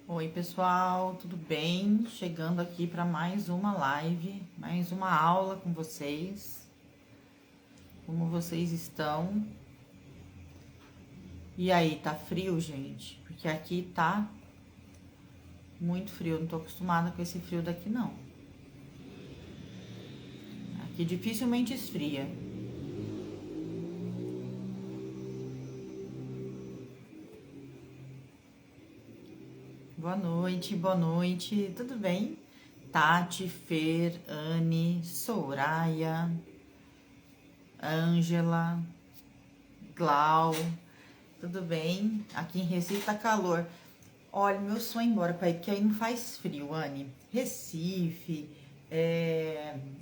Oi, pessoal, tudo bem? Chegando aqui para mais uma live, mais uma aula com vocês. Como vocês estão? E aí, tá frio, gente? Porque aqui tá muito frio, não tô acostumada com esse frio daqui não. Aqui dificilmente esfria. Boa noite, tudo bem? Tati, Fer, Anne, Soraya, Ângela, Glau, tudo bem? Aqui em Recife tá calor. Olha, meu sonho é ir embora pra ir, porque aí não faz frio, Anne. Recife,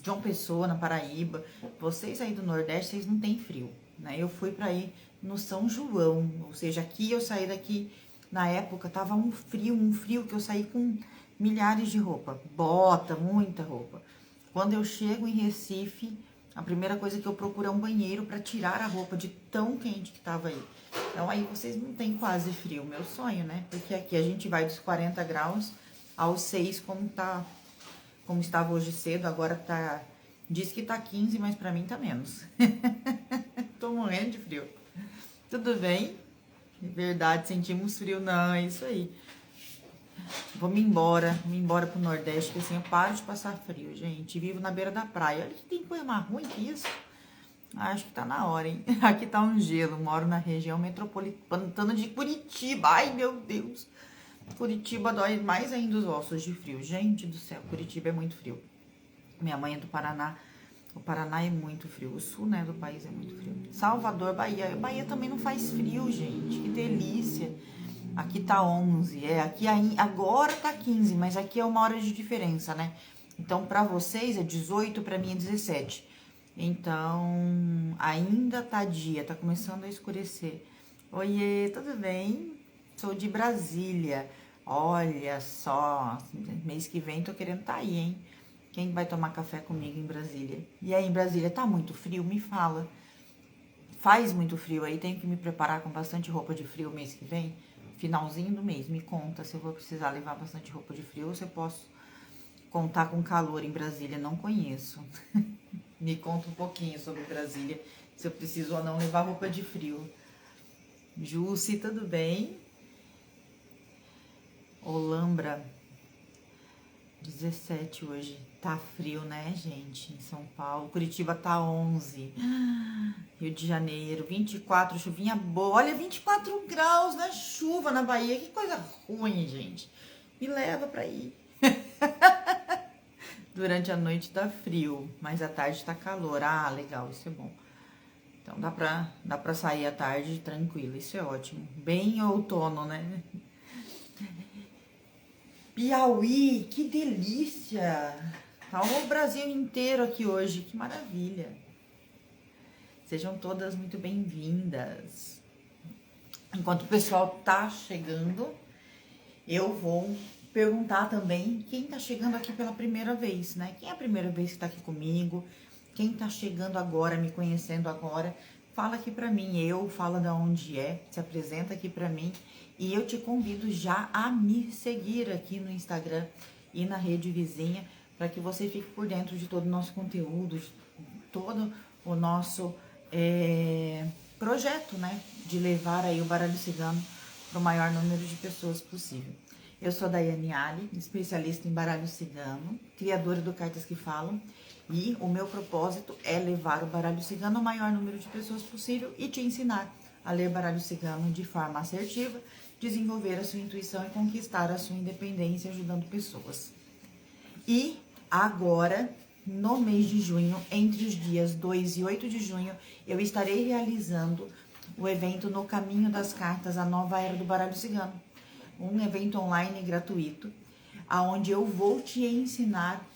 João Pessoa, na Paraíba. Vocês aí do Nordeste, vocês não têm frio, né? Eu fui pra ir no São João, ou seja, aqui eu saí daqui, na época, tava um frio que eu saí com milhares de roupa. Bota, muita roupa. Quando eu chego em Recife, a primeira coisa que eu procuro é um banheiro para tirar a roupa de tão quente que tava aí. Então aí vocês não tem quase frio, meu sonho, né? Porque aqui a gente vai dos 40 graus aos 6, como estava hoje cedo, agora tá, diz que tá 15, mas para mim tá menos. Tô morrendo de frio. Tudo bem? Verdade, sentimos frio, não, é isso aí. Vamos embora pro Nordeste, que assim eu paro de passar frio, gente. Vivo na beira da praia. Olha que tem coisa mais ruim que isso. Acho que tá na hora, hein? Aqui tá um gelo. Moro na região metropolitana de Curitiba. Ai, meu Deus. Curitiba dói mais ainda os ossos de frio. Gente do céu, Curitiba é muito frio. Minha mãe é do Paraná. O Paraná é muito frio. O sul, né, do país é muito frio. Salvador, Bahia. Bahia também não faz frio, gente. Que delícia. Aqui tá 11. Aqui agora tá 15, mas aqui é uma hora de diferença, né? Então, pra vocês é 18, pra mim é 17. Então, ainda tá dia, tá começando a escurecer. Oiê, tudo bem? Sou de Brasília. Olha só, mês que vem tô querendo tá aí, hein? Quem vai tomar café comigo em Brasília? E aí, em Brasília, tá muito frio? Me fala. Faz muito frio aí, tenho que me preparar com bastante roupa de frio mês que vem? Finalzinho do mês, me conta se eu vou precisar levar bastante roupa de frio ou se eu posso contar com calor em Brasília. Não conheço. Me conta um pouquinho sobre Brasília, se eu preciso ou não levar roupa de frio. Jussi, tudo bem? Olambra, 17 hoje. Tá frio, né, gente? Em São Paulo. Curitiba tá 11. Rio de Janeiro, 24, chuvinha boa. Olha, 24 graus na chuva na Bahia. Que coisa ruim, gente. Me leva pra ir. Durante a noite tá frio, mas à tarde tá calor. Ah, legal, isso é bom. Então dá pra sair à tarde tranquilo, isso é ótimo. Bem outono, né? Piauí, que delícia! Tá o Brasil inteiro aqui hoje, que maravilha. Sejam todas muito bem-vindas. Enquanto o pessoal tá chegando, eu vou perguntar também quem tá chegando aqui pela primeira vez, né? Quem é a primeira vez que tá aqui comigo? Quem tá chegando agora, me conhecendo agora, fala aqui pra mim, fala de onde é, se apresenta aqui pra mim e eu te convido já a me seguir aqui no Instagram e na rede vizinha para que você fique por dentro de todo o nosso conteúdo, de todo o nosso projeto, né, de levar aí o baralho cigano para o maior número de pessoas possível. Eu sou Daiane Ali, especialista em baralho cigano, criadora do Cartas que Falam, e o meu propósito é levar o baralho cigano ao maior número de pessoas possível e te ensinar a ler baralho cigano de forma assertiva, desenvolver a sua intuição e conquistar a sua independência ajudando pessoas. E agora, no mês de junho, entre os dias 2 e 8 de junho, eu estarei realizando o evento No Caminho das Cartas, a nova era do baralho cigano. Um evento online gratuito, aonde eu vou te ensinar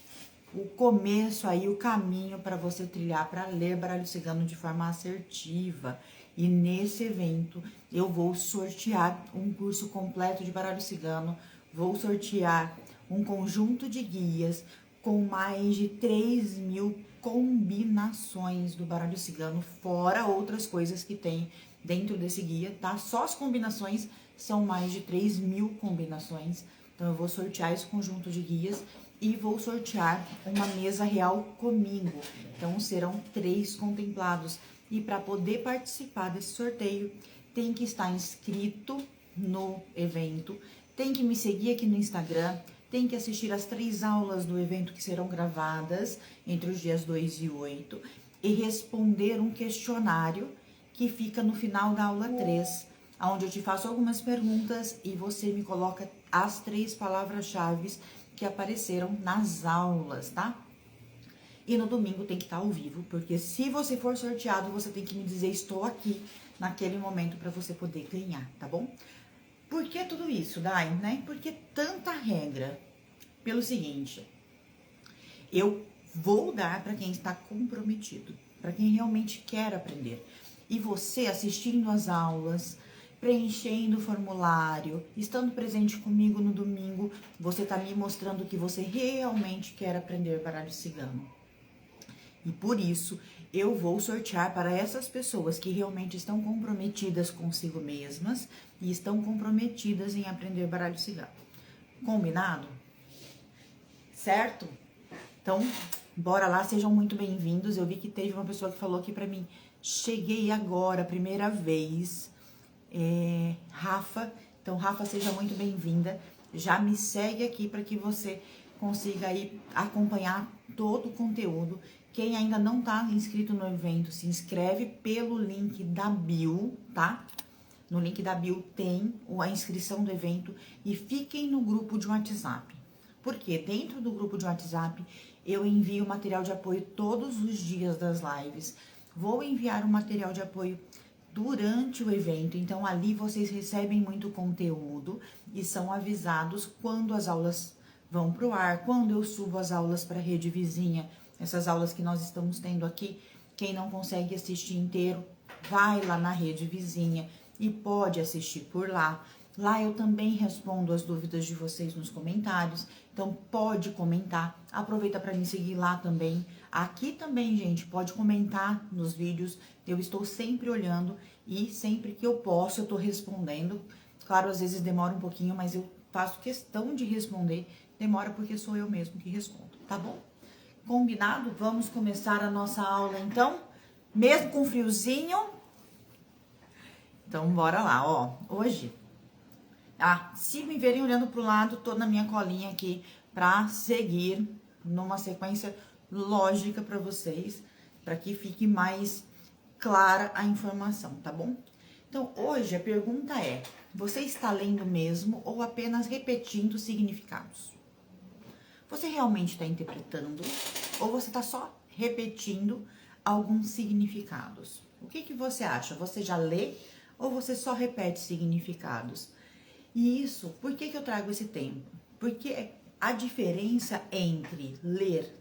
o começo aí, o caminho para você trilhar para ler baralho cigano de forma assertiva. E nesse evento eu vou sortear um curso completo de baralho cigano, vou sortear um conjunto de guias com mais de 3.000 combinações do baralho cigano, fora outras coisas que tem dentro desse guia, tá? Só as combinações são mais de 3.000 combinações. Então, eu vou sortear esse conjunto de guias e vou sortear uma mesa real comigo. Então, serão 3 contemplados. E para poder participar desse sorteio, tem que estar inscrito no evento, tem que me seguir aqui no Instagram, tem que assistir as 3 aulas do evento que serão gravadas entre os dias 2 e 8 e responder um questionário que fica no final da aula 3, onde eu te faço algumas perguntas e você me coloca as 3 palavras-chave que apareceram nas aulas, tá? E no domingo tem que estar ao vivo, porque se você for sorteado, você tem que me dizer estou aqui naquele momento para você poder ganhar, tá bom? Por que tudo isso, Dai, né? Por que tanta regra? Pelo seguinte, eu vou dar para quem está comprometido, para quem realmente quer aprender. E você assistindo às aulas, preenchendo o formulário, estando presente comigo no domingo, você está me mostrando que você realmente quer aprender baralho cigano. E por isso, eu vou sortear para essas pessoas que realmente estão comprometidas consigo mesmas e estão comprometidas em aprender baralho cigano. Combinado? Certo? Então, bora lá, sejam muito bem-vindos. Eu vi que teve uma pessoa que falou aqui pra mim, cheguei agora, primeira vez. Rafa, então Rafa, seja muito bem-vinda. Já me segue aqui para que você consiga aí acompanhar todo o conteúdo. Quem ainda não tá inscrito no evento, se inscreve pelo link da bio, tá? No link da bio tem a inscrição do evento e fiquem no grupo de WhatsApp. Porque dentro do grupo de WhatsApp eu envio material de apoio todos os dias das lives. Vou enviar o material de apoio durante o evento, então ali vocês recebem muito conteúdo e são avisados quando as aulas vão pro ar, quando eu subo as aulas para a rede vizinha, essas aulas que nós estamos tendo aqui. Quem não consegue assistir inteiro, vai lá na rede vizinha e pode assistir por lá. Lá eu também respondo as dúvidas de vocês nos comentários, então pode comentar. Aproveita para me seguir lá também. Aqui também, gente, pode comentar nos vídeos. Eu estou sempre olhando e sempre que eu posso eu tô respondendo. Claro, às vezes demora um pouquinho, mas eu faço questão de responder. Demora porque sou eu mesmo que respondo, tá bom? Combinado? Vamos começar a nossa aula então, mesmo com friozinho. Então, bora lá, ó. Hoje, se me verem olhando pro lado, tô na minha colinha aqui pra seguir numa sequência lógica pra vocês, pra que fique mais clara a informação, tá bom? Então, hoje a pergunta é: você está lendo mesmo ou apenas repetindo significados? Você realmente está interpretando ou você está só repetindo alguns significados? O que você acha? Você já lê ou você só repete significados? E isso, por que eu trago esse tempo? Porque a diferença entre ler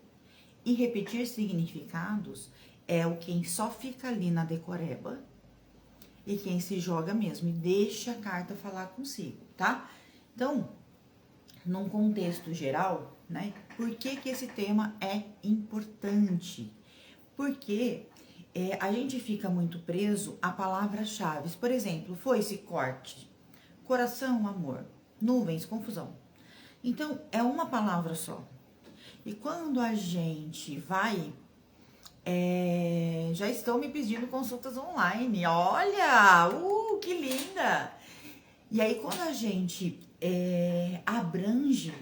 e repetir significados é o quem só fica ali na decoreba e quem se joga mesmo e deixa a carta falar consigo, tá? Então, num contexto geral, né? Por que esse tema é importante? Porque a gente fica muito preso a palavras-chave. Por exemplo, foice, corte, coração, amor, nuvens, confusão. Então, é uma palavra só. E quando a gente vai... já estão me pedindo consultas online. Olha! Que linda! E aí, quando a gente abrange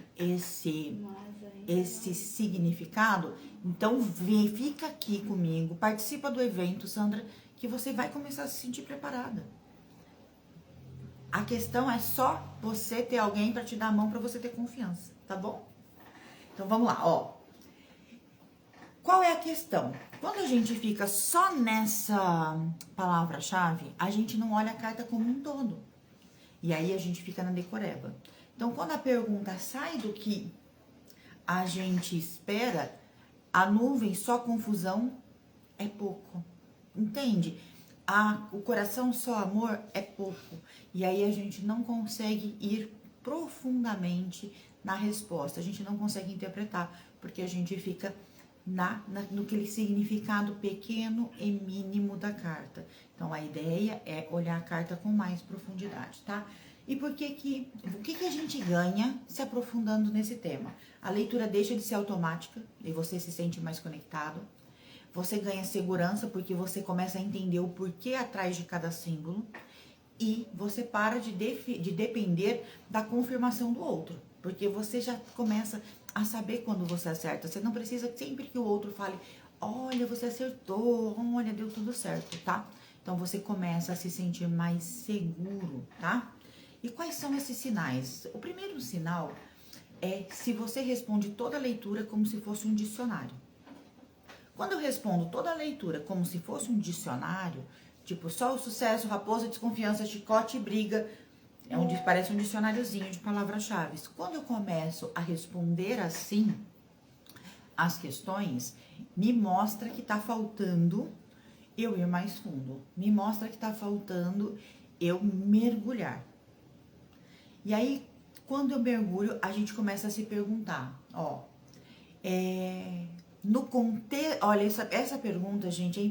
esse significado, então fica aqui comigo, participa do evento, Sandra, que você vai começar a se sentir preparada. A questão é só você ter alguém para te dar a mão, para você ter confiança, tá bom? Então vamos lá, ó. Qual é a questão? Quando a gente fica só nessa palavra-chave, a gente não olha a carta como um todo. E aí a gente fica na decoreba. Então, quando a pergunta sai do que a gente espera, a nuvem só confusão é pouco. Entende? O coração só amor é pouco. E aí a gente não consegue ir profundamente na resposta. A gente não consegue interpretar, porque a gente fica naquele significado pequeno e mínimo da carta. Então, a ideia é olhar a carta com mais profundidade, tá? E o que a gente ganha se aprofundando nesse tema? A leitura deixa de ser automática e você se sente mais conectado. Você ganha segurança porque você começa a entender o porquê atrás de cada símbolo. E você para de depender da confirmação do outro. Porque você já começa a saber quando você acerta. Você não precisa sempre que o outro fale, olha, você acertou, olha, deu tudo certo, tá? Então você começa a se sentir mais seguro, tá? E quais são esses sinais? O primeiro sinal é se você responde toda a leitura como se fosse um dicionário. Quando eu respondo toda a leitura como se fosse um dicionário, tipo só o sucesso, raposa, desconfiança, chicote e briga, parece um dicionáriozinho de palavras-chave. Quando eu começo a responder assim as questões, me mostra que tá faltando eu ir mais fundo. Me mostra que tá faltando eu mergulhar. E aí, quando eu mergulho, a gente começa a se perguntar, no contexto, olha, essa pergunta, gente, é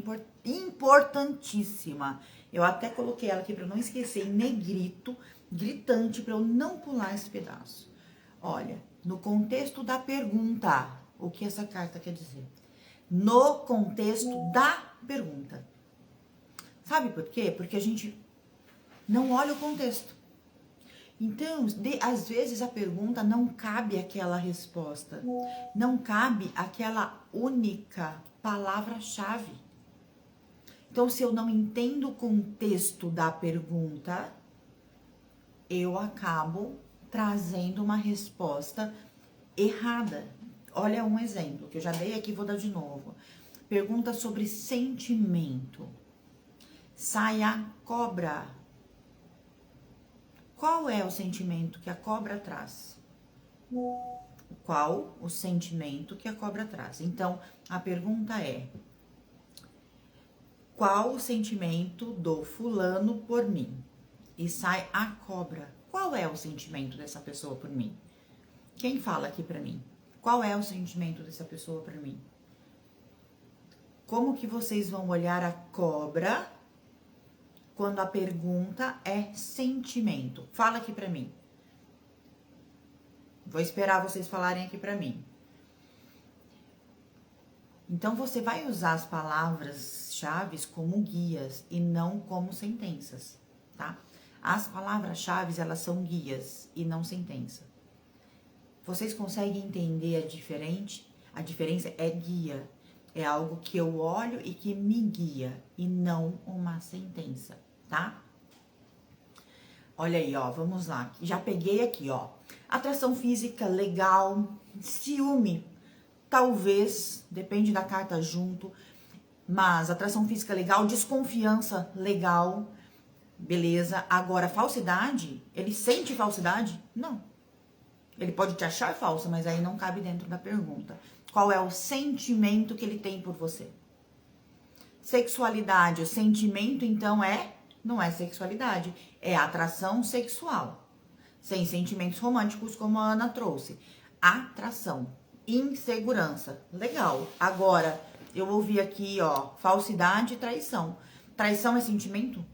importantíssima. Eu até coloquei ela aqui para não esquecer, em negrito, gritante, para eu não pular esse pedaço. Olha, no contexto da pergunta, o que essa carta quer dizer? No contexto da pergunta. Sabe por quê? Porque a gente não olha o contexto. Então, às vezes a pergunta não cabe aquela resposta, não cabe aquela única palavra-chave. Então, se eu não entendo o contexto da pergunta, eu acabo trazendo uma resposta errada. Olha um exemplo que eu já dei aqui, vou dar de novo. Pergunta sobre sentimento. Sai a cobra. Qual é o sentimento que a cobra traz? Qual o sentimento que a cobra traz? Então, a pergunta é: qual o sentimento do fulano por mim? E sai a cobra. Qual é o sentimento dessa pessoa por mim? Quem fala aqui pra mim? Qual é o sentimento dessa pessoa por mim? Como que vocês vão olhar a cobra quando a pergunta é sentimento? Fala aqui pra mim. Vou esperar vocês falarem aqui pra mim. Então, você vai usar as palavras-chave como guias e não como sentenças, tá? As palavras-chave, elas são guias e não sentença. Vocês conseguem entender a diferença? A diferença é guia. É algo que eu olho e que me guia e não uma sentença, tá? Olha aí, ó, vamos lá. Já peguei aqui, ó. Atração física, legal. Ciúme, talvez, depende da carta junto. Mas atração física, legal. Desconfiança, legal. Beleza. Agora, falsidade, ele sente falsidade? Não. Ele pode te achar falsa, mas aí não cabe dentro da pergunta. Qual é o sentimento que ele tem por você? Sexualidade, o sentimento, então, não é sexualidade, é atração sexual. Sem sentimentos românticos, como a Ana trouxe. Atração, insegurança, legal. Agora, eu ouvi aqui, ó, falsidade e traição. Traição é sentimento?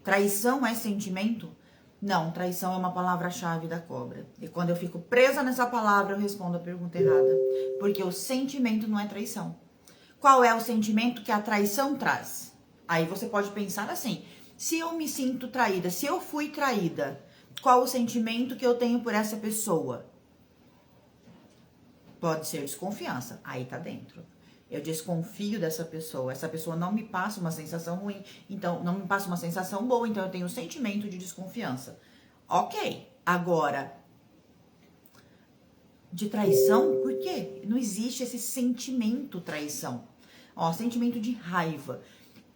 Traição é sentimento? Não, traição é uma palavra-chave da cobra. E quando eu fico presa nessa palavra, eu respondo a pergunta errada. Porque o sentimento não é traição. Qual é o sentimento que a traição traz? Aí você pode pensar assim: se eu me sinto traída, se eu fui traída, qual o sentimento que eu tenho por essa pessoa? Pode ser desconfiança. Aí tá dentro. Eu desconfio dessa pessoa. Essa pessoa não me passa uma sensação ruim. Então, não me passa uma sensação boa. Então, eu tenho o sentimento de desconfiança. Ok. Agora, de traição, por quê? Não existe esse sentimento traição. Ó, sentimento de raiva.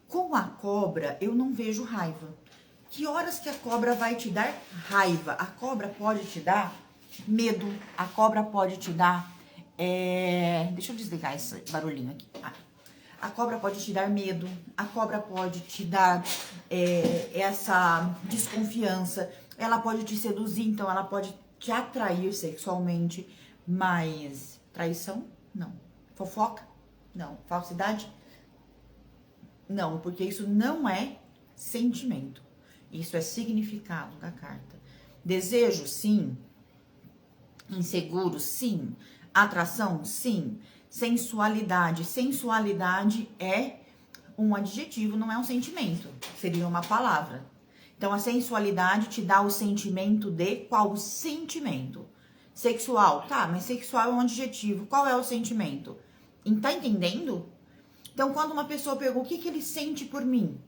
Com a cobra, eu não vejo raiva. Que horas que a cobra vai te dar raiva? A cobra pode te dar medo. A cobra pode te dar... Deixa eu desligar esse barulhinho aqui. A cobra pode te dar medo. A cobra pode te dar essa desconfiança. Ela pode te seduzir, então ela pode te atrair sexualmente. Mas traição? Não. Fofoca? Não. Falsidade? Não, porque isso não é sentimento. Isso é significado da carta. Desejo, sim. Inseguro, sim. Atração, sim. Sensualidade. Sensualidade é um adjetivo, não é um sentimento. Seria uma palavra. Então, a sensualidade te dá o sentimento de qual sentimento? Sexual. Tá, mas sexual é um adjetivo. Qual é o sentimento? Tá entendendo? Então, quando uma pessoa pergunta o que ele sente por mim,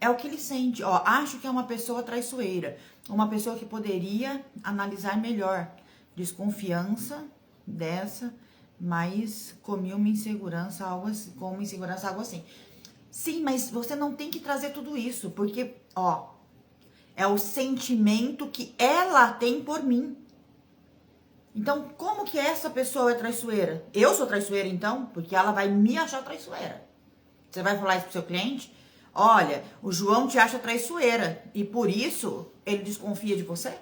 é o que ele sente. Ó, acho que é uma pessoa traiçoeira. Uma pessoa que poderia analisar melhor. Desconfiança dessa, mas comi uma insegurança, algo assim, com uma insegurança, algo assim. Sim, mas você não tem que trazer tudo isso, porque, ó, é o sentimento que ela tem por mim. Então, como que essa pessoa é traiçoeira? Eu sou traiçoeira, então? Porque ela vai me achar traiçoeira. Você vai falar isso pro seu cliente? Olha, o João te acha traiçoeira e por isso ele desconfia de você?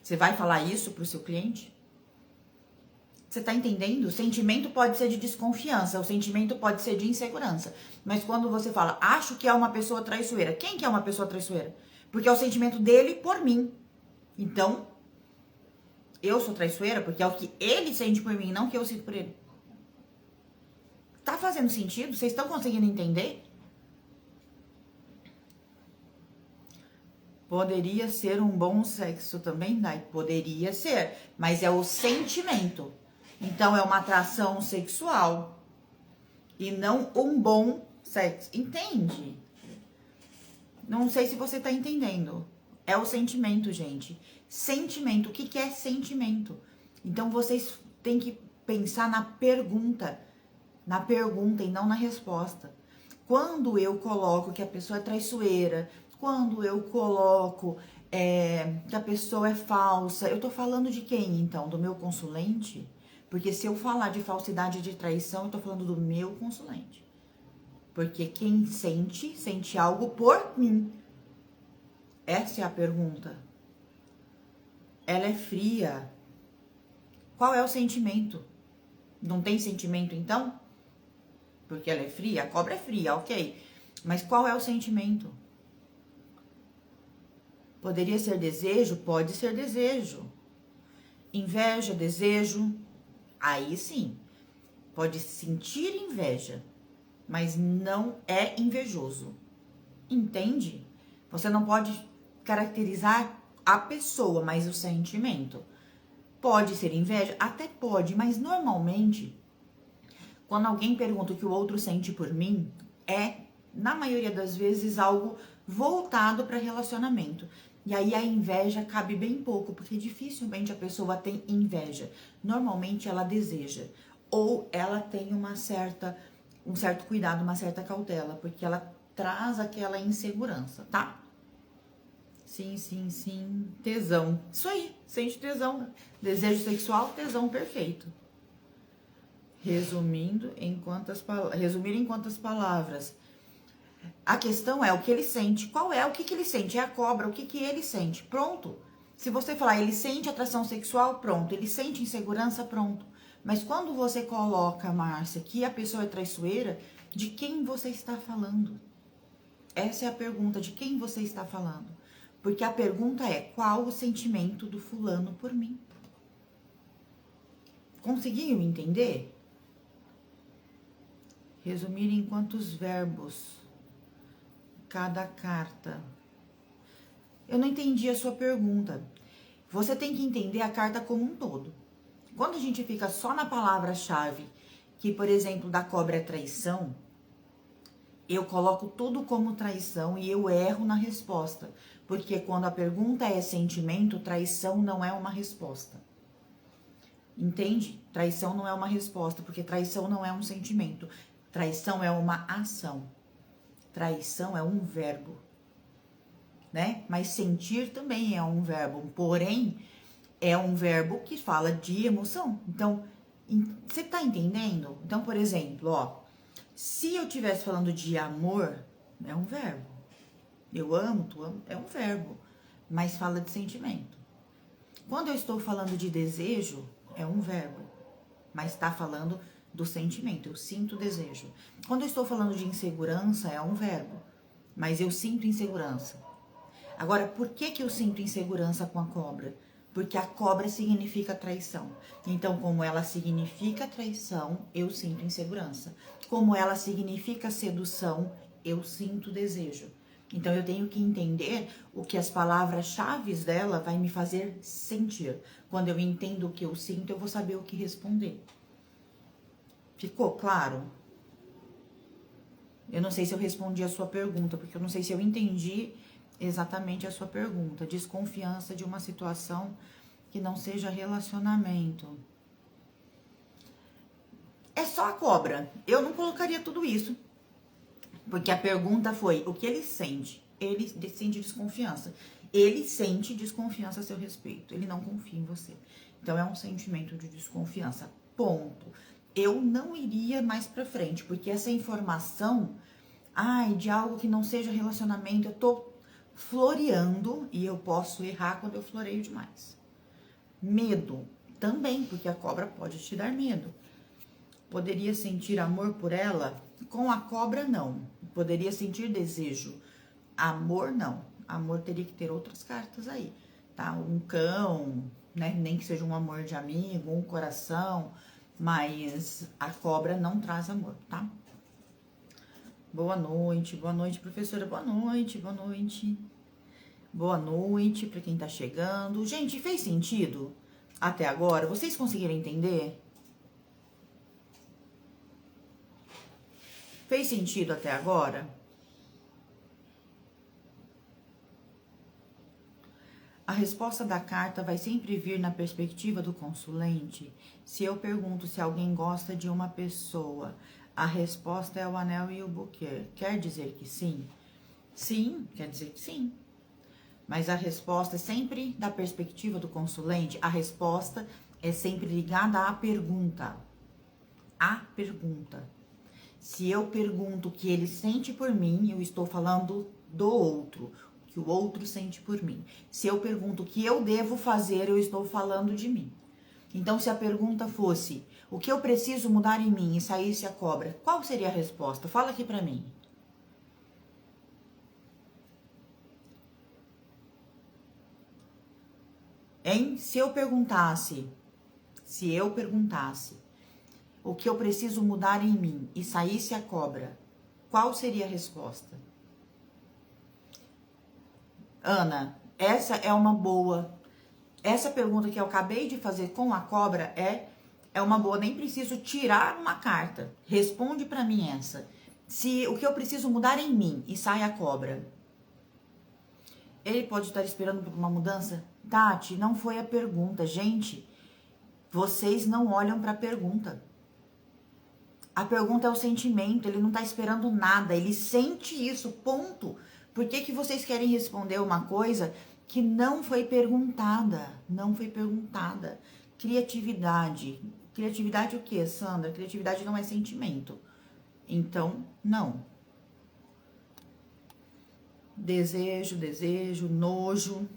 Você vai falar isso pro seu cliente? Você tá entendendo? O sentimento pode ser de desconfiança, o sentimento pode ser de insegurança. Mas quando você fala, acho que é uma pessoa traiçoeira, quem que é uma pessoa traiçoeira? Porque é o sentimento dele por mim. Então, eu sou traiçoeira porque é o que ele sente por mim, não o que eu sinto por ele. Tá fazendo sentido? Vocês estão conseguindo entender? Poderia ser um bom sexo também, Dai? Poderia ser, mas é o sentimento. Então, é uma atração sexual e não um bom sexo. Entende? Não sei se você tá entendendo. É o sentimento, gente. Sentimento. O que é sentimento? Então, vocês têm que pensar na pergunta e não na resposta. Quando eu coloco que a pessoa é traiçoeira, quando eu coloco que a pessoa é falsa, eu tô falando de quem, então? Do meu consulente? Porque se eu falar de falsidade e de traição, eu tô falando do meu consulente. Porque quem sente algo por mim. Essa é a pergunta. Ela é fria. Qual é o sentimento? Não tem sentimento, então? Porque ela é fria? A cobra é fria, ok. Mas qual é o sentimento? Poderia ser desejo? Pode ser desejo. Inveja, desejo? Aí sim. Pode sentir inveja, mas não é invejoso. Entende? Você não pode caracterizar a pessoa, mas o sentimento. Pode ser inveja? Até pode, mas normalmente, quando alguém pergunta o que o outro sente por mim, na maioria das vezes, algo voltado para relacionamento. E aí a inveja cabe bem pouco, porque dificilmente a pessoa tem inveja. Normalmente ela deseja, ou ela tem um certo cuidado, uma certa cautela, porque ela traz aquela insegurança, tá? Sim, sim, sim. Tesão. Isso aí, sente tesão. Desejo sexual, tesão perfeito. Resumir em quantas palavras? A questão é o que ele sente. Qual é? O que ele sente? É a cobra. O que ele sente? Pronto. Se você falar, ele sente atração sexual, pronto. Ele sente insegurança, pronto. Mas quando você coloca, Márcia, que a pessoa é traiçoeira, de quem você está falando? Essa é a pergunta, de quem você está falando? Porque a pergunta é, qual o sentimento do fulano por mim? Conseguiu entender? Resumir em quantos verbos cada carta? Eu não entendi a sua pergunta. Você tem que entender a carta como um todo. Quando a gente fica só na palavra-chave, que, por exemplo, da cobra é traição, eu coloco tudo como traição e eu erro na resposta. Porque quando a pergunta é sentimento, traição não é uma resposta. Entende? Traição não é uma resposta, porque traição não é um sentimento. Traição é uma ação. Traição é um verbo, né? Mas sentir também é um verbo, porém, é um verbo que fala de emoção. Então, você tá entendendo? Então, por exemplo, ó, se eu estivesse falando de amor, é um verbo. Eu amo, tu ama, é um verbo, mas fala de sentimento. Quando eu estou falando de desejo, é um verbo, mas está falando do sentimento. Eu sinto desejo. Quando eu estou falando de insegurança, é um verbo, mas eu sinto insegurança. Agora, por que que eu sinto insegurança com a cobra? Porque a cobra significa traição. Então, como ela significa traição, eu sinto insegurança. Como ela significa sedução, eu sinto desejo. Então, eu tenho que entender o que as palavras-chave dela vai me fazer sentir. Quando eu entendo o que eu sinto, eu vou saber o que responder. Ficou claro? Eu não sei se eu respondi a sua pergunta, porque eu não sei se eu entendi exatamente a sua pergunta. Desconfiança de uma situação que não seja relacionamento. É só a cobra. Eu não colocaria tudo isso. Porque a pergunta foi, o que ele sente? Ele sente desconfiança. Ele sente desconfiança a seu respeito. Ele não confia em você. Então, é um sentimento de desconfiança. Ponto. Eu não iria mais pra frente, porque essa informação, de algo que não seja relacionamento, eu tô floreando e eu posso errar quando eu floreio demais. Medo também, porque a cobra pode te dar medo. Poderia sentir amor por ela? Com a cobra, não. Poderia sentir desejo. Amor, não. Amor teria que ter outras cartas aí, tá? Um cão, né? Nem que seja um amor de amigo, um coração, mas a cobra não traz amor, tá? Boa noite, professora. Boa noite, boa noite. Boa noite para quem tá chegando. Gente, fez sentido até agora? Vocês conseguiram entender? Fez sentido até agora? A resposta da carta vai sempre vir na perspectiva do consulente. Se eu pergunto se alguém gosta de uma pessoa, a resposta é o anel e o buquê. Quer dizer que sim? Sim, quer dizer que sim. Mas a resposta é sempre da perspectiva do consulente. A resposta é sempre ligada à pergunta. A pergunta. Se eu pergunto o que ele sente por mim, eu estou falando do outro, o que o outro sente por mim. Se eu pergunto o que eu devo fazer, eu estou falando de mim. Então, se a pergunta fosse o que eu preciso mudar em mim e saísse a cobra, qual seria a resposta? Fala aqui pra mim. Hein? Se eu perguntasse o que eu preciso mudar em mim e saísse a cobra, qual seria a resposta? Ana, essa é uma boa. Essa pergunta que eu acabei de fazer com a cobra é uma boa. Nem preciso tirar uma carta. Responde pra mim essa. Se o que eu preciso mudar em mim e sai a cobra, ele pode estar esperando por uma mudança? Tati, não foi a pergunta. Gente, vocês não olham pra pergunta. A pergunta é o sentimento, ele não tá esperando nada, ele sente isso, ponto. Por que que vocês querem responder uma coisa que não foi perguntada? Não foi perguntada. Criatividade. Criatividade o quê, Sandra? Criatividade não é sentimento. Então, não. Desejo, nojo.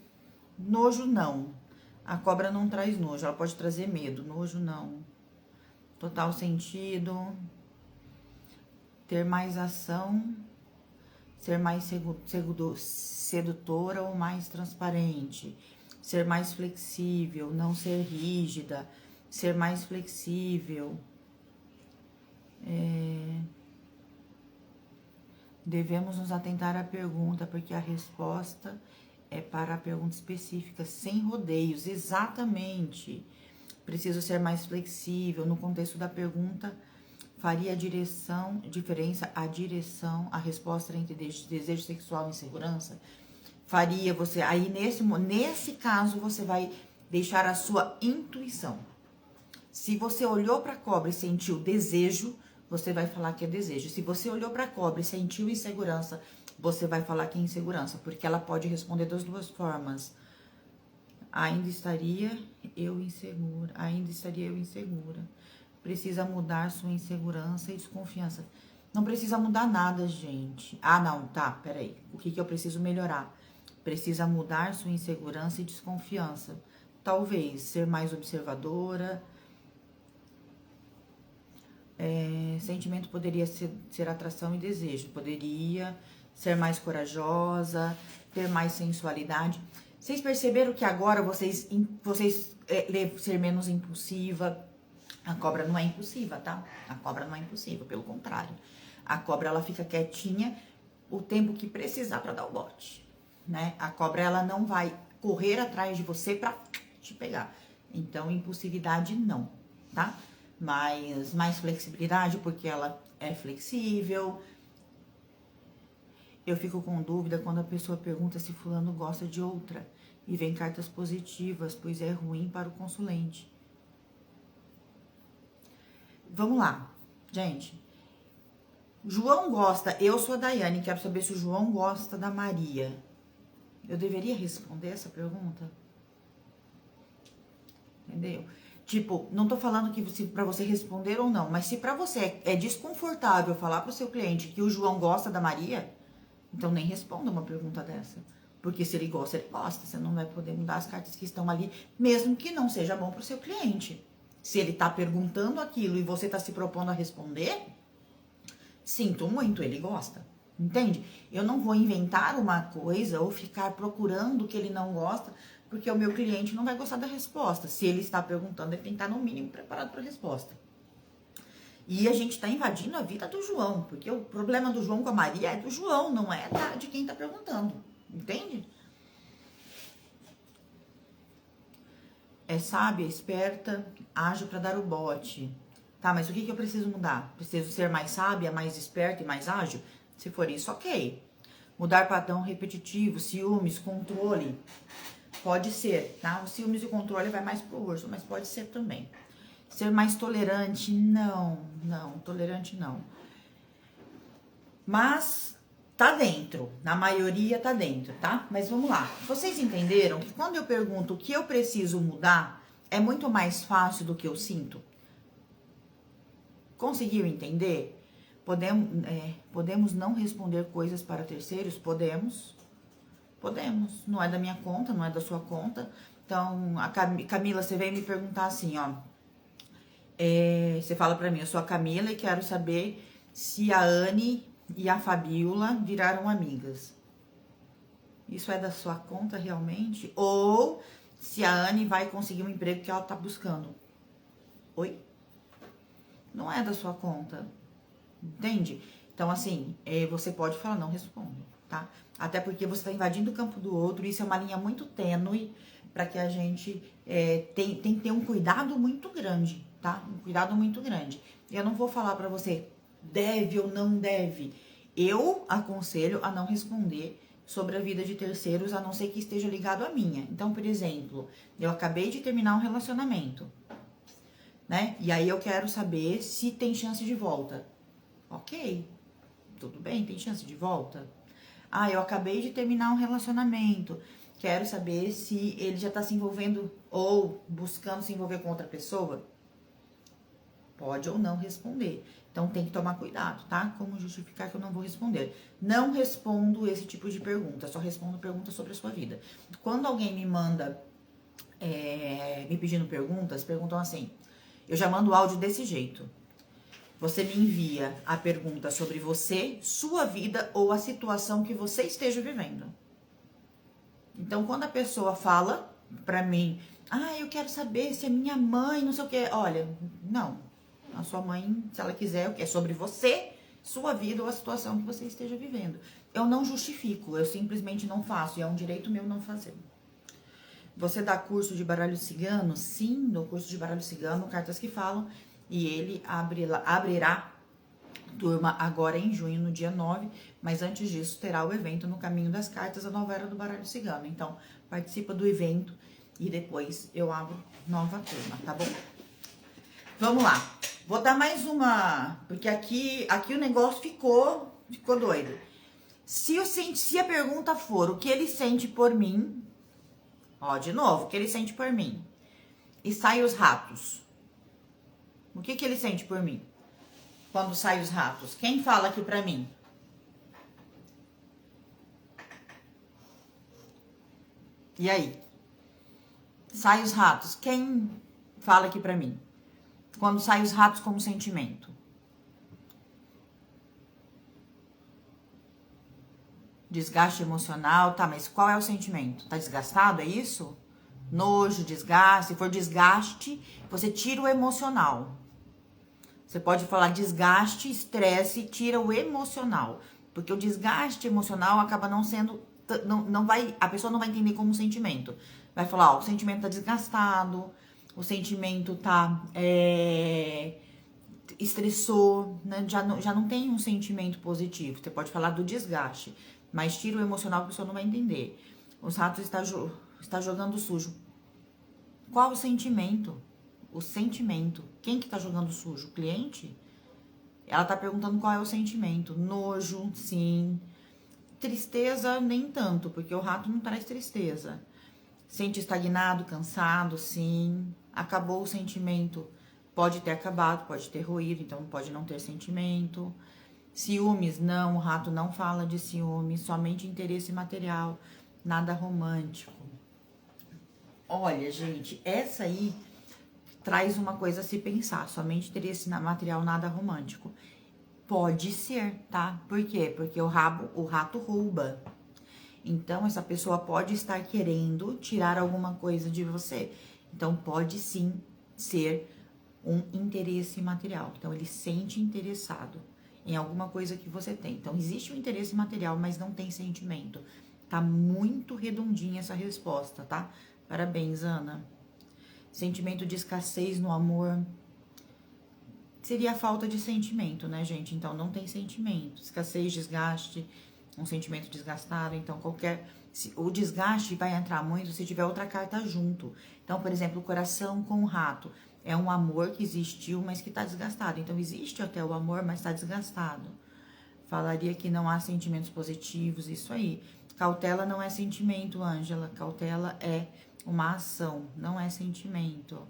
Nojo não. A cobra não traz nojo, ela pode trazer medo. Nojo não. Total sentido. Ter mais ação. Ser mais sedutora ou mais transparente. Ser mais flexível, não ser rígida. Ser mais flexível. Devemos nos atentar à pergunta, porque a resposta é para a pergunta específica, sem rodeios. Exatamente. Preciso ser mais flexível. No contexto da pergunta, faria diferença a direção, a resposta entre desejo sexual e insegurança? Faria você, aí nesse caso, você vai deixar a sua intuição. Se você olhou para a cobra e sentiu desejo, você vai falar que é desejo. Se você olhou para a cobra e sentiu insegurança, você vai falar que é insegurança, porque ela pode responder das duas formas. Ainda estaria eu insegura. Precisa mudar sua insegurança e desconfiança. Não precisa mudar nada, gente. Não, tá, peraí. O que eu preciso melhorar? Precisa mudar sua insegurança e desconfiança. Talvez ser mais observadora. Sentimento poderia ser atração e desejo. Poderia ser mais corajosa. ter mais sensualidade. Vocês perceberam que agora vocês ser menos impulsiva? A cobra não é impulsiva, tá? A cobra não é impulsiva, pelo contrário. A cobra, ela fica quietinha o tempo que precisar para dar o bote, né? A cobra, ela não vai correr atrás de você para te pegar. Então, impulsividade não, tá? Mas mais flexibilidade, porque ela é flexível. Eu fico com dúvida quando a pessoa pergunta se fulano gosta de outra e vem cartas positivas, pois é ruim para o consulente. Vamos lá, gente. João gosta, eu sou a Daiane, quero saber se o João gosta da Maria. Eu deveria responder essa pergunta? Entendeu? Tipo, não tô falando que pra você responder ou não, mas se pra você é desconfortável falar pro seu cliente que o João gosta da Maria, então nem responda uma pergunta dessa. Porque se ele gosta, ele gosta. Você não vai poder mudar as cartas que estão ali, mesmo que não seja bom pro seu cliente. Se ele tá perguntando aquilo e você tá se propondo a responder, sinto muito, ele gosta. Entende? Eu não vou inventar uma coisa ou ficar procurando o que ele não gosta, porque o meu cliente não vai gostar da resposta. Se ele está perguntando, ele tem que estar no mínimo preparado para a resposta. E a gente está invadindo a vida do João, porque o problema do João com a Maria é do João, não é de quem está perguntando. Entende? É sábia, esperta, ágil para dar o bote. Tá, mas o que eu preciso mudar? Preciso ser mais sábia, mais esperta e mais ágil? Se for isso, ok. Mudar padrão repetitivo, ciúmes, controle. Pode ser, tá? O ciúmes e o controle vai mais pro urso, mas pode ser também. Ser mais tolerante, não, tolerante não. Mas tá dentro, na maioria tá dentro, tá? Mas vamos lá. Vocês entenderam que quando eu pergunto o que eu preciso mudar, é muito mais fácil do que eu sinto? Conseguiu entender? Podemos não responder coisas para terceiros? Podemos. Não é da minha conta, não é da sua conta. Então, a Camila, você veio me perguntar assim, ó. Você fala pra mim, eu sou a Camila e quero saber se a Anne e a Fabiola viraram amigas. Isso é da sua conta realmente? Ou se a Anne vai conseguir um emprego que ela tá buscando? Oi? Não é da sua conta. Entende? Então, assim, você pode falar, não respondo, tá? Até porque você está invadindo o campo do outro, e isso é uma linha muito tênue para que a gente tem que ter um cuidado muito grande, tá? Um cuidado muito grande. Eu não vou falar para você deve ou não deve. Eu aconselho a não responder sobre a vida de terceiros, a não ser que esteja ligado à minha. Então, por exemplo, eu acabei de terminar um relacionamento, né? E aí eu quero saber se tem chance de volta. Ok, tudo bem, tem chance de volta? Ah, eu acabei de terminar um relacionamento, quero saber se ele já tá se envolvendo ou buscando se envolver com outra pessoa. Pode ou não responder. Então tem que tomar cuidado, tá? Como justificar que eu não vou responder? Não respondo esse tipo de pergunta, só respondo perguntas sobre a sua vida. Quando alguém me manda me pedindo perguntas, perguntam assim, eu já mando áudio desse jeito. Você me envia a pergunta sobre você, sua vida ou a situação que você esteja vivendo. Então, quando a pessoa fala pra mim, eu quero saber se a minha mãe, não sei o que, olha, não. A sua mãe, se ela quiser, é sobre você, sua vida ou a situação que você esteja vivendo. Eu não justifico, eu simplesmente não faço, e é um direito meu não fazer. Você dá curso de baralho cigano? Sim, dou curso de baralho cigano, cartas que falam. E ele abrirá turma agora em junho, no dia 9. Mas antes disso, terá o evento no Caminho das Cartas, a nova era do baralho cigano. Então, participa do evento e depois eu abro nova turma, tá bom? Vamos lá. Vou dar mais uma, porque aqui o negócio ficou doido. Se a pergunta for o que ele sente por mim, ó, de novo, o que ele sente por mim, e sai os ratos. O que ele sente por mim? Quando saem os ratos? Quem fala aqui pra mim? E aí? Sai os ratos. Quem fala aqui pra mim? Quando saem os ratos como sentimento? Desgaste emocional, tá, mas qual é o sentimento? Tá desgastado, é isso? Nojo, desgaste. Se for desgaste, você tira o emocional. Você pode falar desgaste, estresse, tira o emocional. Porque o desgaste emocional acaba não sendo. Não vai, a pessoa não vai entender como um sentimento. Vai falar, ó, o sentimento tá desgastado, o sentimento tá. Estressou, né? Já não tem um sentimento positivo. Você pode falar do desgaste, mas tira o emocional, a pessoa não vai entender. Os ratos está jogando sujo. Qual o sentimento? O sentimento. Quem que tá jogando sujo? O cliente? Ela tá perguntando qual é o sentimento. Nojo, sim. Tristeza, nem tanto, porque o rato não traz tristeza. Sente estagnado, cansado, sim. Acabou o sentimento. Pode ter acabado, pode ter ruído, então pode não ter sentimento. Ciúmes, não, o rato não fala de ciúmes, somente interesse material, nada romântico. Olha, gente, essa aí traz uma coisa a se pensar, somente interesse material, nada romântico. Pode ser, tá? Por quê? Porque o rato rouba. Então, essa pessoa pode estar querendo tirar alguma coisa de você. Então, pode sim ser um interesse material. Então, ele sente interessado em alguma coisa que você tem. Então, existe um interesse material, mas não tem sentimento. Tá muito redondinha essa resposta, tá? Parabéns, Ana. Sentimento de escassez no amor. Seria a falta de sentimento, né, gente? Então, não tem sentimento. Escassez, desgaste, um sentimento desgastado. Então, o desgaste vai entrar muito se tiver outra carta junto. Então, por exemplo, o coração com o rato. É um amor que existiu, mas que tá desgastado. Então, existe até o amor, mas tá desgastado. Falaria que não há sentimentos positivos, isso aí. Cautela não é sentimento, Ângela. Cautela é uma ação, não é sentimento.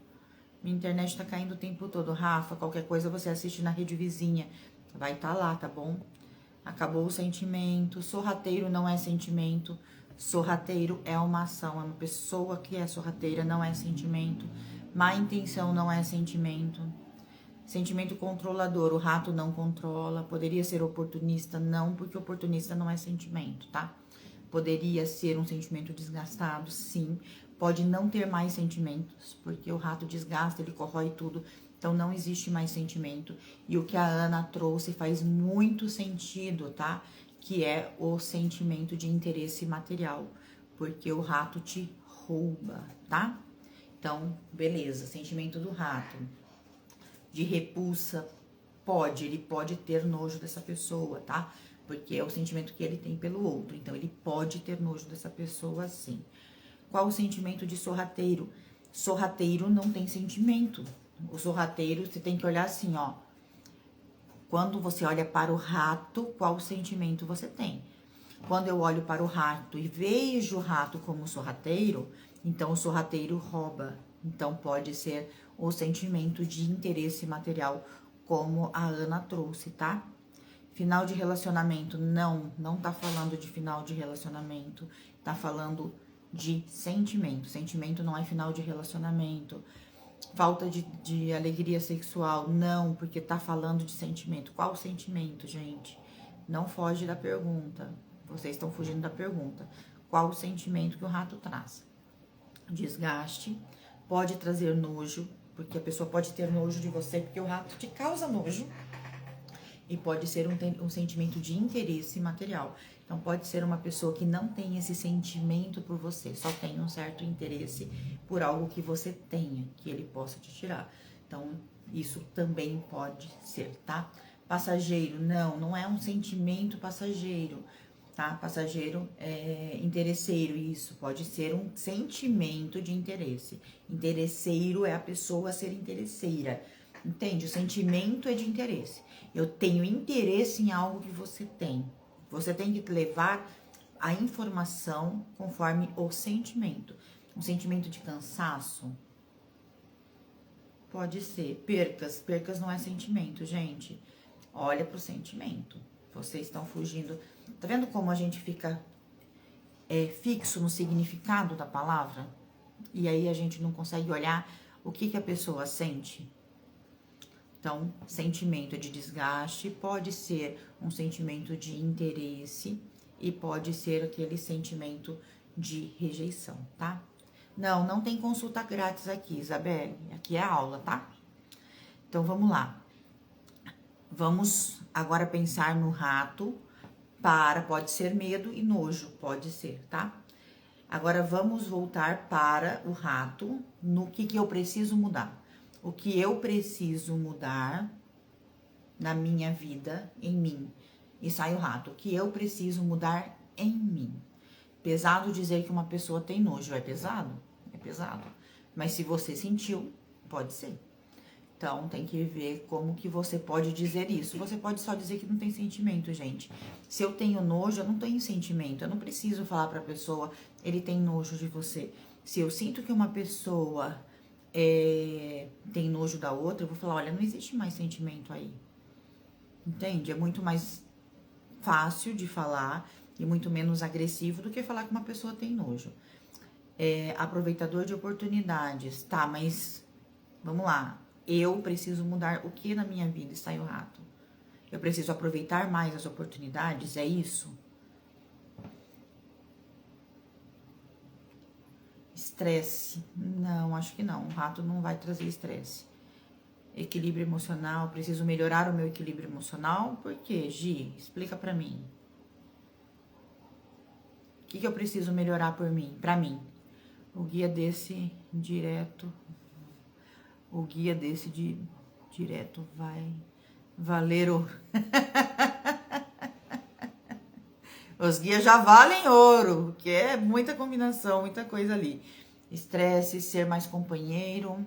Minha internet tá caindo o tempo todo. Rafa, qualquer coisa você assiste na rede vizinha. Vai estar lá, tá bom? Acabou o sentimento. Sorrateiro não é sentimento. Sorrateiro é uma ação. É uma pessoa que é sorrateira, não é sentimento. Má intenção não é sentimento. Sentimento controlador, o rato não controla. Poderia ser oportunista? Não, porque oportunista não é sentimento, tá? Poderia ser um sentimento desgastado? Sim. Pode não ter mais sentimentos, porque o rato desgasta, ele corrói tudo. Então, não existe mais sentimento. E o que a Ana trouxe faz muito sentido, tá? Que é o sentimento de interesse material. Porque o rato te rouba, tá? Então, beleza. Sentimento do rato. De repulsa, ele pode ter nojo dessa pessoa, tá? Porque é o sentimento que ele tem pelo outro. Então, ele pode ter nojo dessa pessoa, sim. Qual o sentimento de sorrateiro? Sorrateiro não tem sentimento. O sorrateiro, você tem que olhar assim, ó. Quando você olha para o rato, qual sentimento você tem? Quando eu olho para o rato e vejo o rato como sorrateiro, então o sorrateiro rouba. Então pode ser o sentimento de interesse material, como a Ana trouxe, tá? Final de relacionamento, não tá falando de final de relacionamento, tá falando de sentimento. Sentimento não é final de relacionamento. Falta de alegria sexual, não, porque tá falando de sentimento. Qual sentimento, gente? Não foge da pergunta. Vocês estão fugindo da pergunta. Qual o sentimento que o rato traz? Desgaste, pode trazer nojo, porque a pessoa pode ter nojo de você, porque o rato te causa nojo. E pode ser um sentimento de interesse material. Então, pode ser uma pessoa que não tem esse sentimento por você, só tem um certo interesse por algo que você tenha, que ele possa te tirar. Então, isso também pode ser, tá? Passageiro, não é um sentimento passageiro, tá? Passageiro é interesseiro, isso pode ser um sentimento de interesse. Interesseiro é a pessoa ser interesseira. Entende? O sentimento é de interesse. Eu tenho interesse em algo que você tem. Você tem que levar a informação conforme o sentimento. Um sentimento de cansaço? Pode ser. Percas não é sentimento, gente. Olha pro sentimento. Vocês estão fugindo. Tá vendo como a gente fica fixo no significado da palavra? E aí a gente não consegue olhar o que a pessoa sente? Então, sentimento de desgaste pode ser um sentimento de interesse e pode ser aquele sentimento de rejeição, tá? Não, não tem consulta grátis aqui, Isabelle. Aqui é aula, tá? Então, vamos lá. Vamos agora pensar no rato pode ser medo e nojo, pode ser, tá? Agora, vamos voltar para o rato, no que eu preciso mudar. O que eu preciso mudar na minha vida, em mim. E sai o rato. O que eu preciso mudar em mim. Pesado dizer que uma pessoa tem nojo. É pesado? É pesado. Mas se você sentiu, pode ser. Então, tem que ver como que você pode dizer isso. Você pode só dizer que não tem sentimento, gente. Se eu tenho nojo, eu não tenho sentimento. Eu não preciso falar pra pessoa, ele tem nojo de você. Se eu sinto que uma pessoa tem nojo da outra, eu vou falar, olha, não existe mais sentimento aí. Entende? É muito mais fácil de falar e muito menos agressivo do que falar que uma pessoa tem nojo. Aproveitador de oportunidades. Tá, mas vamos lá. Eu preciso mudar o que na minha vida? Está aí o rato. Eu preciso aproveitar mais as oportunidades, é isso? Estresse. Não, acho que não. O rato não vai trazer estresse. Equilíbrio emocional. Preciso melhorar o meu equilíbrio emocional. Por quê, Gi? Explica pra mim. O que eu preciso melhorar pra mim? O guia desse direto vai valer o... Os guias já valem ouro, que é muita combinação, muita coisa ali. Estresse, ser mais companheiro,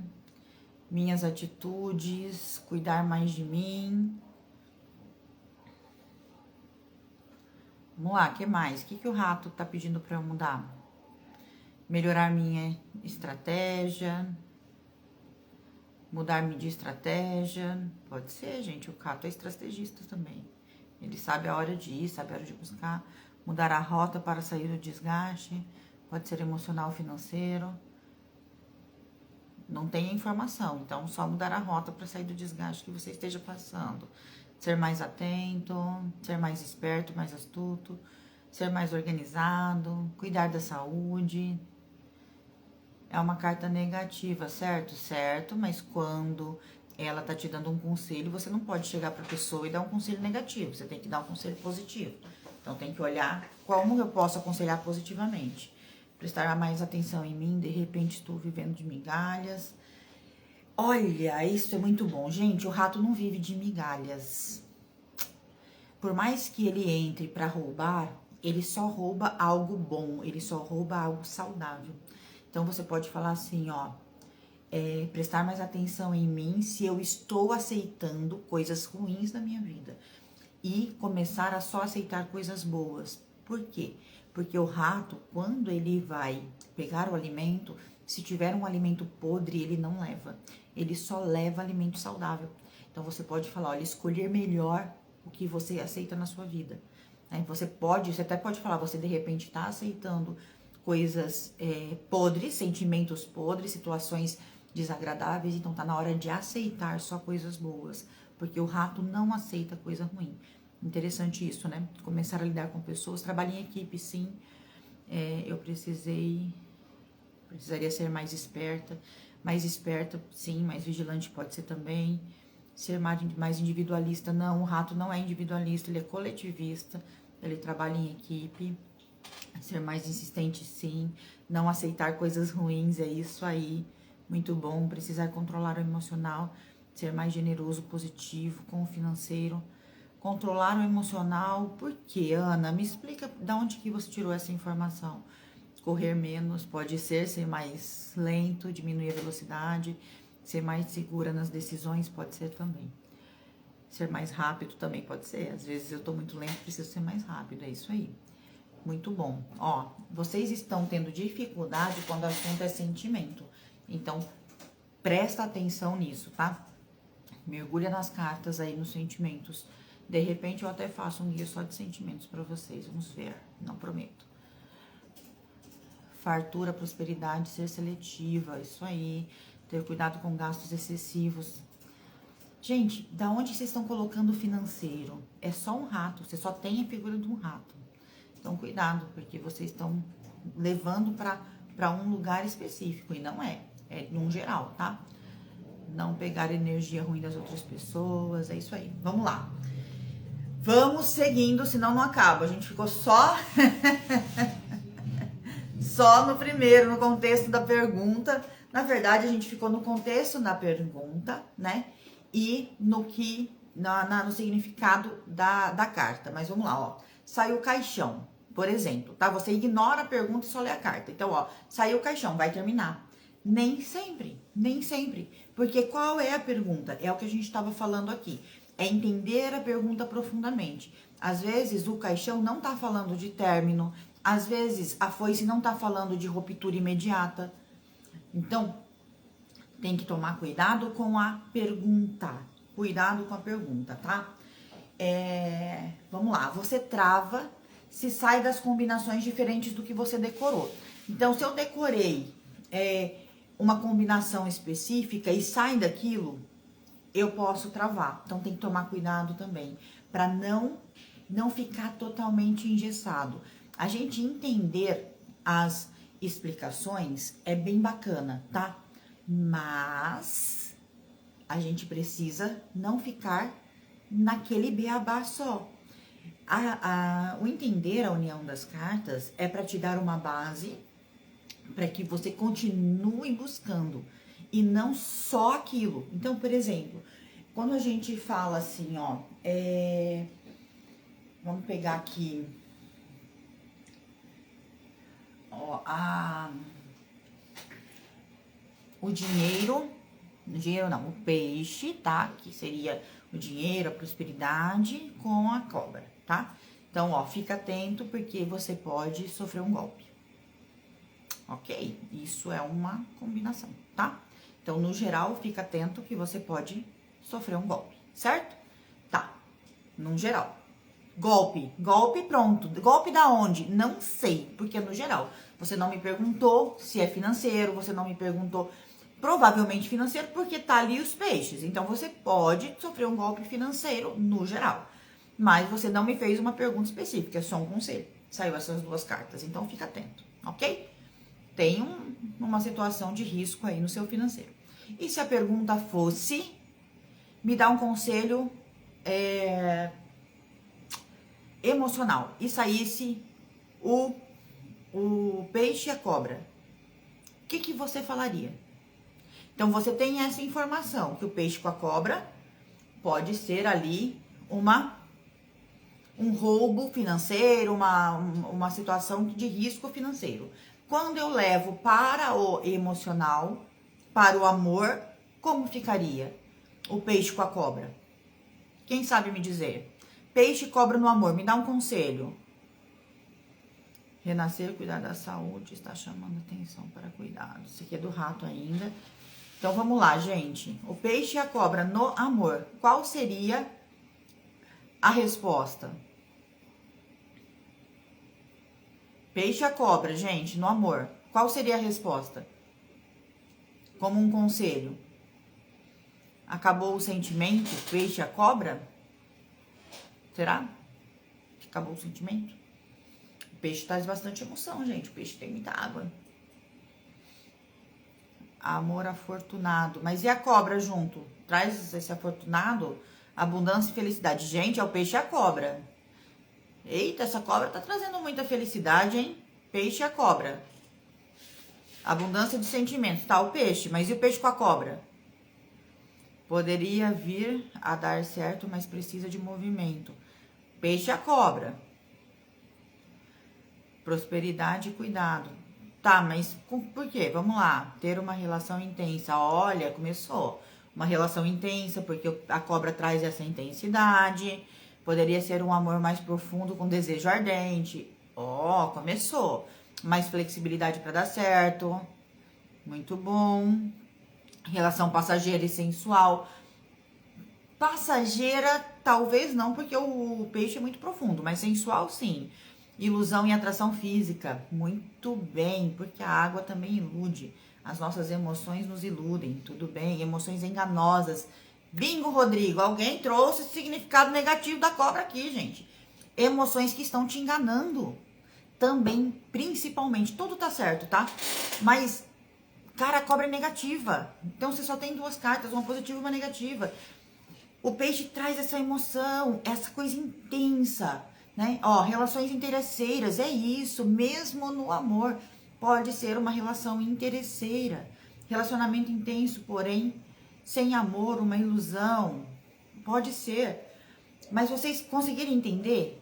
minhas atitudes, cuidar mais de mim. Vamos lá, o que mais? O que o rato tá pedindo para eu mudar? Melhorar minha estratégia, mudar-me de estratégia. Pode ser, gente, o rato é estrategista também. Ele sabe a hora de ir, sabe a hora de buscar. Mudar a rota para sair do desgaste. Pode ser emocional, financeiro. Não tem a informação, então só mudar a rota para sair do desgaste que você esteja passando. Ser mais atento, ser mais esperto, mais astuto, ser mais organizado, cuidar da saúde. É uma carta negativa, certo? Certo, mas quando ela tá te dando um conselho, você não pode chegar pra pessoa e dar um conselho negativo, você tem que dar um conselho positivo. Então tem que olhar como eu posso aconselhar positivamente. Prestar mais atenção em mim, de repente estou vivendo de migalhas. Olha, isso é muito bom. Gente, o rato não vive de migalhas. Por mais que ele entre para roubar, ele só rouba algo bom, ele só rouba algo saudável. Então você pode falar assim, ó, prestar mais atenção em mim se eu estou aceitando coisas ruins na minha vida e começar a só aceitar coisas boas. Por quê? Porque o rato, quando ele vai pegar o alimento, se tiver um alimento podre, ele não leva. Ele só leva alimento saudável. Então você pode falar, olha, escolher melhor o que você aceita na sua vida. Você até pode falar, você de repente está aceitando coisas podres, sentimentos podres, situações desagradáveis, então tá na hora de aceitar só coisas boas, porque o rato não aceita coisa ruim. Interessante isso, né? Começar a lidar com pessoas, trabalhar em equipe, sim. Eu precisaria ser mais esperta, sim, mais vigilante pode ser também. Ser mais individualista, não, o rato não é individualista, ele é coletivista, ele trabalha em equipe. Ser mais insistente, sim. Não aceitar coisas ruins, é isso aí. Muito bom. Precisar controlar o emocional. Ser mais generoso, positivo, com o financeiro. Controlar o emocional. Por quê, Ana? Me explica de onde que você tirou essa informação. Correr menos, pode ser mais lento, diminuir a velocidade. Ser mais segura nas decisões, pode ser também. Ser mais rápido também pode ser. Às vezes eu tô muito lento, preciso ser mais rápido, é isso aí. Muito bom. Ó, vocês estão tendo dificuldade quando o assunto é sentimento. Então, presta atenção nisso, tá? Mergulha nas cartas aí, nos sentimentos. De repente, eu até faço um guia só de sentimentos pra vocês. Vamos ver. Não prometo. Fartura, prosperidade, ser seletiva. Isso aí. Ter cuidado com gastos excessivos. Gente, da onde vocês estão colocando o financeiro? É só um rato. Você só tem a figura de um rato. Então, cuidado, porque vocês estão levando para um lugar específico, e não é num geral, tá? Não pegar energia ruim das outras pessoas, é isso aí. Vamos lá. Vamos seguindo, senão não acaba. A gente ficou só só no primeiro, no contexto da pergunta. Na verdade, a gente ficou no contexto da pergunta, né? E no que no significado da carta. Mas vamos lá, ó. Saiu o caixão, por exemplo, tá? Você ignora a pergunta e só lê a carta. Então, ó, saiu o caixão, vai terminar. Nem sempre, nem sempre. Porque qual é a pergunta? É o que a gente estava falando aqui. É entender a pergunta profundamente. Às vezes, o caixão não tá falando de término. Às vezes, a foice não tá falando de ruptura imediata. Então, tem que tomar cuidado com a pergunta. Cuidado com a pergunta, tá? Vamos lá. Você trava se sai das combinações diferentes do que você decorou. Então, se eu decorei uma combinação específica e sai daquilo, eu posso travar. Então, tem que tomar cuidado também, para não ficar totalmente engessado. A gente entender as explicações é bem bacana, tá? Mas a gente precisa não ficar naquele beabá só. O entender a união das cartas é para te dar uma base para que você continue buscando e não só aquilo. Então, por exemplo, quando a gente fala assim, ó, vamos pegar aqui, ó, o dinheiro não, o peixe, tá? Que seria o dinheiro, a prosperidade com a cobra, tá? Então, ó, fica atento porque você pode sofrer um golpe. Ok? Isso é uma combinação, tá? Então, no geral, fica atento que você pode sofrer um golpe, certo? Tá, no geral. Golpe, pronto. Golpe da onde? Não sei, porque no geral. Você não me perguntou se é financeiro, você não me perguntou, provavelmente financeiro, porque tá ali os peixes. Então, você pode sofrer um golpe financeiro no geral. Mas você não me fez uma pergunta específica, é só um conselho. Saiu essas duas cartas, então fica atento, ok? Tem uma situação de risco aí no seu financeiro. E se a pergunta fosse, me dá um conselho emocional e saísse o peixe e a cobra, o que você falaria? Então, você tem essa informação, que o peixe com a cobra pode ser ali um roubo financeiro, uma situação de risco financeiro. Quando eu levo para o emocional, para o amor, como ficaria o peixe com a cobra? Quem sabe me dizer? Peixe e cobra no amor, me dá um conselho. Renascer, cuidar da saúde, está chamando atenção para cuidado. Isso aqui é do rato ainda. Então, vamos lá, gente. O peixe e a cobra no amor, qual seria a resposta? Peixe e a cobra, gente, no amor. Qual seria a resposta? Como um conselho. Acabou o sentimento, peixe e a cobra? Será que acabou o sentimento? O peixe traz bastante emoção, gente. O peixe tem muita água. Amor afortunado. Mas e a cobra junto? Traz esse afortunado, abundância e felicidade. Gente, é o peixe e a cobra. Eita, essa cobra tá trazendo muita felicidade, hein? Peixe e a cobra. Abundância de sentimentos. Tá, o peixe. Mas e o peixe com a cobra? Poderia vir a dar certo, mas precisa de movimento. Peixe e a cobra. Prosperidade e cuidado. Tá, mas por quê? Vamos lá. Ter uma relação intensa. Olha, começou. Uma relação intensa, porque a cobra traz essa intensidade. Poderia ser um amor mais profundo com desejo ardente. Ó, começou. Mais flexibilidade para dar certo. Muito bom. Relação passageira e sensual. Passageira, talvez não, porque o peixe é muito profundo, mas sensual, sim. Ilusão e atração física. Muito bem, porque a água também ilude. As nossas emoções nos iludem, tudo bem. Emoções enganosas. Bingo, Rodrigo. Alguém trouxe esse significado negativo da cobra aqui, gente. Emoções que estão te enganando. também, principalmente, tudo tá certo, tá? Mas, cara, a cobra é negativa. Então, você só tem duas cartas, uma positiva e uma negativa. O peixe traz essa emoção, essa coisa intensa, né? Ó, relações interesseiras, é isso, mesmo no amor, pode ser uma relação interesseira. Relacionamento intenso, porém, sem amor, uma ilusão. Pode ser. Mas vocês conseguiram entender?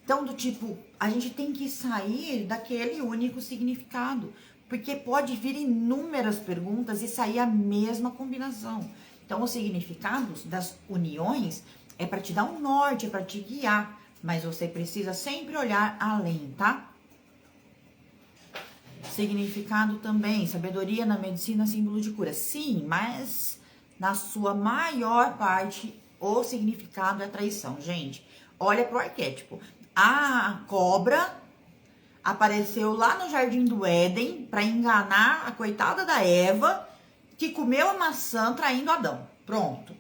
Então, do tipo, a gente tem que sair daquele único significado, porque pode vir inúmeras perguntas e sair a mesma combinação. Então, os significados das uniões é para te dar um norte, é para te guiar, mas você precisa sempre olhar além, tá? Significado também, sabedoria na medicina, símbolo de cura. Sim, mas na sua maior parte, o significado é traição, gente. Olha pro arquétipo. A cobra apareceu lá no Jardim do Éden para enganar a coitada da Eva, que comeu a maçã traindo Adão. Pronto.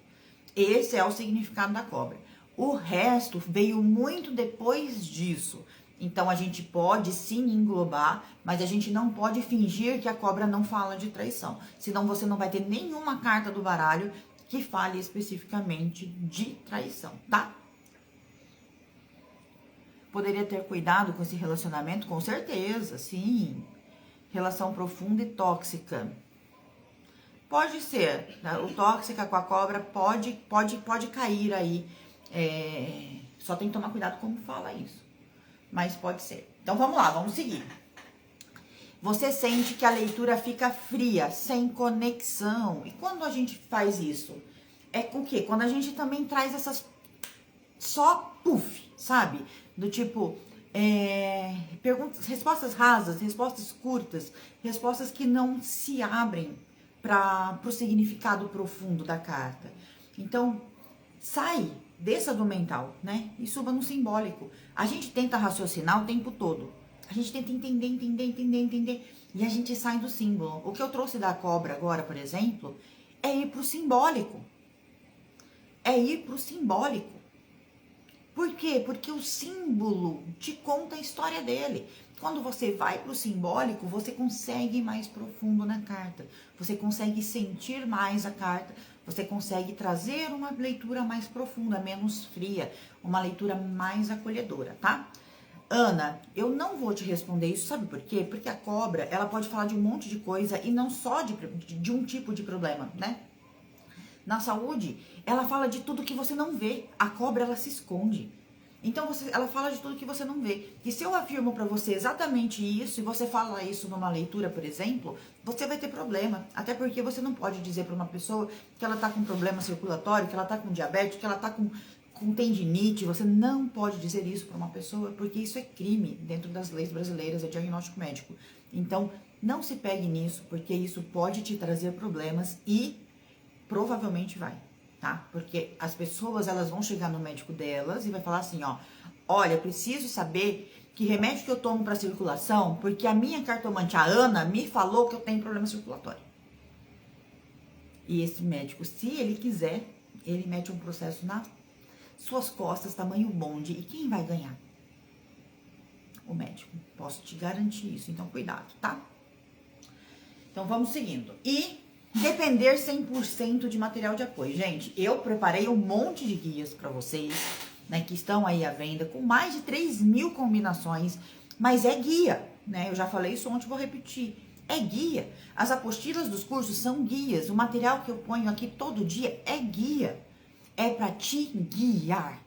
Esse é o significado da cobra. O resto veio muito depois disso. Então a gente pode sim englobar, mas a gente não pode fingir que a cobra não fala de traição. Senão você não vai ter nenhuma carta do baralho que fale especificamente de traição, tá? Poderia ter cuidado com esse relacionamento? Com certeza, sim. Relação profunda e tóxica. Pode ser, né? O tóxica com a cobra pode cair aí. Só tem que tomar cuidado como fala isso. Mas pode ser. Então vamos lá, vamos seguir. Você sente que a leitura fica fria, sem conexão. E quando a gente faz isso? É o quê? Quando a gente também traz essas só puff, sabe? Do tipo, perguntas, respostas rasas, respostas curtas, respostas que não se abrem para o significado profundo da carta. Então, desça do mental, né? E suba no simbólico. A gente tenta raciocinar o tempo todo. A gente tenta entender. E a gente sai do símbolo. O que eu trouxe da cobra agora, por exemplo, é ir pro simbólico. Por quê? Porque o símbolo te conta a história dele. Quando você vai para o simbólico, você consegue ir mais profundo na carta. Você consegue sentir mais a carta. Você consegue trazer uma leitura mais profunda, menos fria. Uma leitura mais acolhedora, tá? Ana, eu não vou te responder isso, sabe por quê? Porque a cobra, ela pode falar de um monte de coisa e não só de um tipo de problema, né? Na saúde, ela fala de tudo que você não vê. A cobra, ela se esconde. Então, ela fala de tudo que você não vê. E se eu afirmo para você exatamente isso, e você fala isso numa leitura, por exemplo, você vai ter problema. Até porque você não pode dizer para uma pessoa que ela tá com problema circulatório, que ela tá com diabetes, que ela tá com tendinite. Você não pode dizer isso para uma pessoa, porque isso é crime dentro das leis brasileiras, é diagnóstico médico. Então, não se pegue nisso, porque isso pode te trazer problemas e provavelmente vai, tá? Porque as pessoas, elas vão chegar no médico delas e vai falar assim, ó, olha, preciso saber que remédio que eu tomo para circulação, porque a minha cartomante, a Ana, me falou que eu tenho problema circulatório. E esse médico, se ele quiser, ele mete um processo nas suas costas, tamanho bonde, e quem vai ganhar? O médico. Posso te garantir isso, então cuidado, tá? Então vamos seguindo. E depender 100% de material de apoio. Gente, eu preparei um monte de guias para vocês, né, que estão aí à venda, com mais de 3.000 combinações, mas é guia, né? Eu já falei isso ontem, vou repetir. É guia. As apostilas dos cursos são guias. O material que eu ponho aqui todo dia é guia. É para te guiar.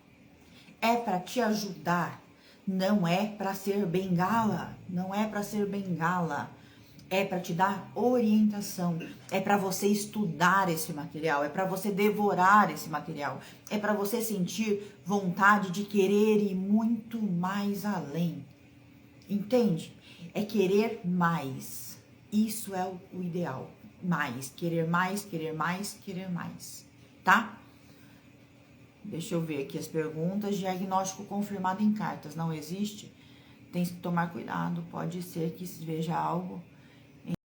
É para te ajudar. Não é para ser bengala. Não é para ser bengala. É para te dar orientação, é para você estudar esse material, é para você devorar esse material, é para você sentir vontade de querer ir muito mais além. Entende? É querer mais. Isso é o ideal. Mais, querer mais, querer mais, querer mais. Tá? Deixa eu ver aqui as perguntas. Diagnóstico confirmado em cartas não existe? Tem que tomar cuidado, pode ser que se veja algo